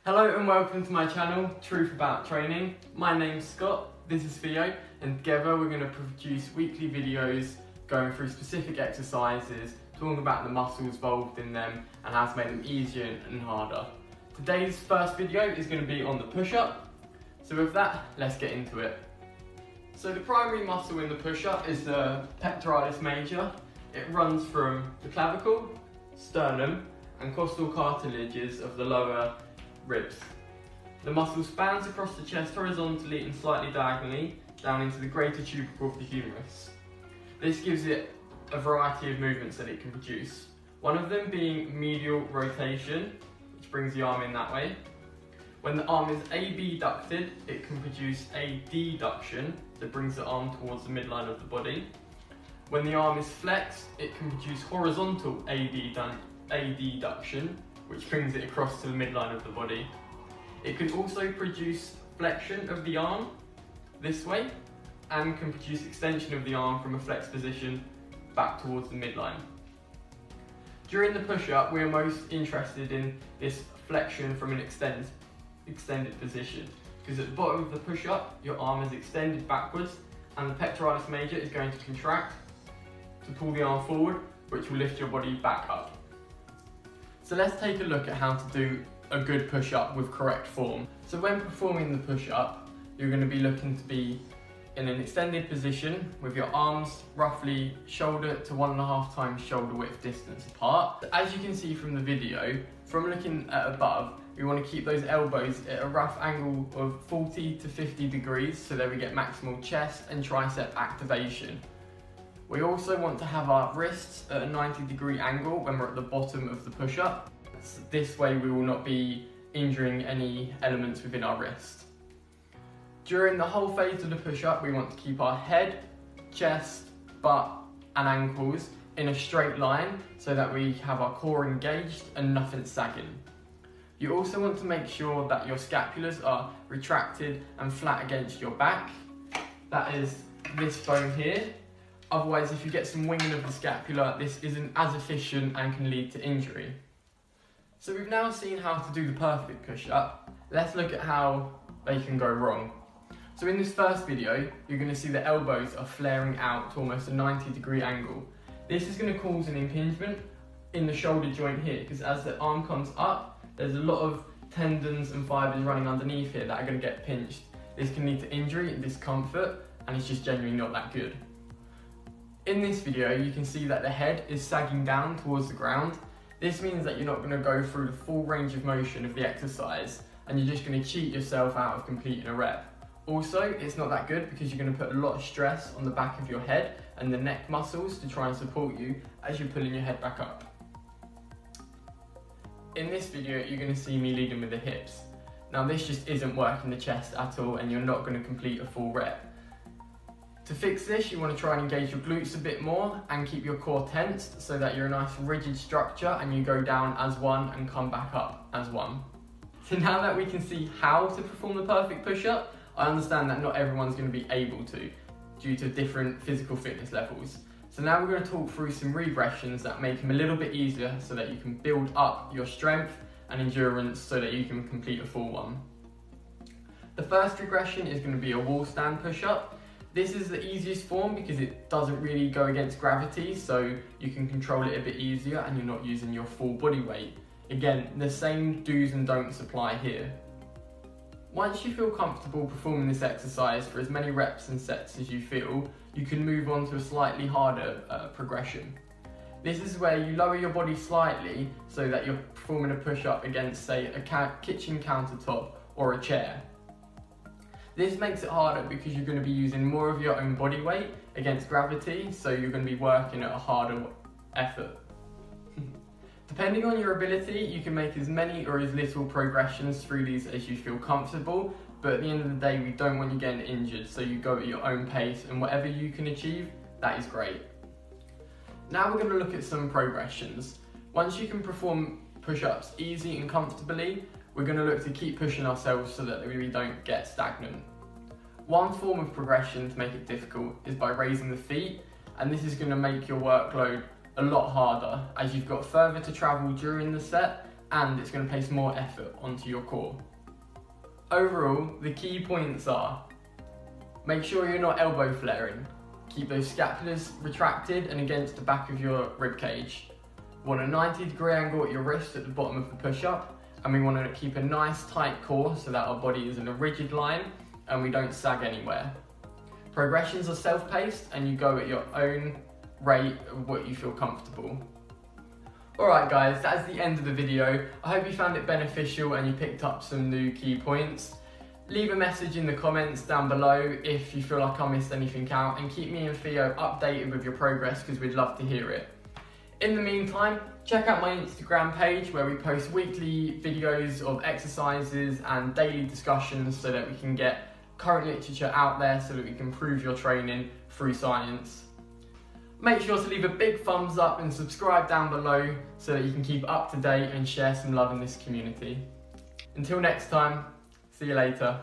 Hello and welcome to my channel, Truth About Training. My name's Scott, this is Theo, and together we're going to produce weekly videos going through specific exercises, talking about the muscles involved in them and how to make them easier and harder. Today's first video is going to be on the push-up, so with that, let's get into it. So the primary muscle in the push-up is the pectoralis major. It runs from the clavicle, sternum and costal cartilages of the lower ribs. The muscle spans across the chest horizontally and slightly diagonally down into the greater tubercle of the humerus. This gives it a variety of movements that it can produce. One of them being medial rotation, which brings the arm in that way. When the arm is abducted, it can produce a deduction that brings the arm towards the midline of the body. When the arm is flexed, it can produce horizontal adduction, which brings it across to the midline of the body. It can also produce flexion of the arm this way and can produce extension of the arm from a flexed position back towards the midline. During the push-up, we are most interested in this flexion from an extended position, because at the bottom of the push-up, your arm is extended backwards and the pectoralis major is going to contract to pull the arm forward, which will lift your body back up. So let's take a look at how to do a good push-up with correct form. So when performing the push-up, you're going to be looking to be in an extended position with your arms roughly shoulder to 1.5 times shoulder width distance apart. As you can see from the video, from looking at above, we want to keep those elbows at a rough angle of 40 to 50 degrees so that we get maximal chest and tricep activation. We also want to have our wrists at a 90-degree angle when we're at the bottom of the push-up. This way we will not be injuring any elements within our wrist. During the whole phase of the push-up, we want to keep our head, chest, butt and ankles in a straight line so that we have our core engaged and nothing sagging. You also want to make sure that your scapulars are retracted and flat against your back. That is this bone here. Otherwise, if you get some winging of the scapula, this isn't as efficient and can lead to injury. So we've now seen how to do the perfect push-up. Let's look at how they can go wrong. So in this first video, you're going to see the elbows are flaring out to almost a 90-degree angle. This is going to cause an impingement in the shoulder joint here, because as the arm comes up, there's a lot of tendons and fibres running underneath here that are going to get pinched. This can lead to injury and discomfort, and it's just genuinely not that good. In this video, you can see that the head is sagging down towards the ground. This means that you're not going to go through the full range of motion of the exercise, and you're just going to cheat yourself out of completing a rep. Also, it's not that good because you're going to put a lot of stress on the back of your head and the neck muscles to try and support you as you're pulling your head back up. In this video, you're going to see me leading with the hips. Now this just isn't working the chest at all, and you're not going to complete a full rep. To fix this, you want to try and engage your glutes a bit more and keep your core tensed so that you're a nice rigid structure and you go down as one and come back up as one. So now that we can see how to perform the perfect push-up, I understand that not everyone's going to be able to due to different physical fitness levels. So now we're going to talk through some regressions that make them a little bit easier so that you can build up your strength and endurance so that you can complete a full one. The first regression is going to be a wall stand push-up. This is the easiest form because it doesn't really go against gravity, so you can control it a bit easier and you're not using your full body weight. Again, the same do's and don'ts apply here. Once you feel comfortable performing this exercise for as many reps and sets as you feel, you can move on to a slightly harder progression. This is where you lower your body slightly so that you're performing a push-up against, say, a kitchen countertop or a chair. This makes it harder because you're going to be using more of your own body weight against gravity, so you're going to be working at a harder effort. Depending on your ability, you can make as many or as little progressions through these as you feel comfortable, but at the end of the day, we don't want you getting injured, so you go at your own pace, and whatever you can achieve, that is great. Now we're going to look at some progressions. Once you can perform push-ups easy and comfortably, we're going to look to keep pushing ourselves so that we don't get stagnant. One form of progression to make it difficult is by raising the feet, and this is going to make your workload a lot harder as you've got further to travel during the set and it's going to place more effort onto your core. Overall, the key points are: make sure you're not elbow flaring. Keep those scapulars retracted and against the back of your rib cage. We want a 90-degree angle at your wrist at the bottom of the push-up, and we want to keep a nice tight core so that our body is in a rigid line and we don't sag anywhere. Progressions are self-paced and you go at your own rate of what you feel comfortable. Alright guys, that's the end of the video. I hope you found it beneficial and you picked up some new key points. Leave a message in the comments down below if you feel like I missed anything out, and keep me and Theo updated with your progress because we'd love to hear it. In the meantime, check out my Instagram page where we post weekly videos of exercises and daily discussions so that we can get current literature out there so that we can prove your training through science. Make sure to leave a big thumbs up and subscribe down below so that you can keep up to date and share some love in this community. Until next time, see you later.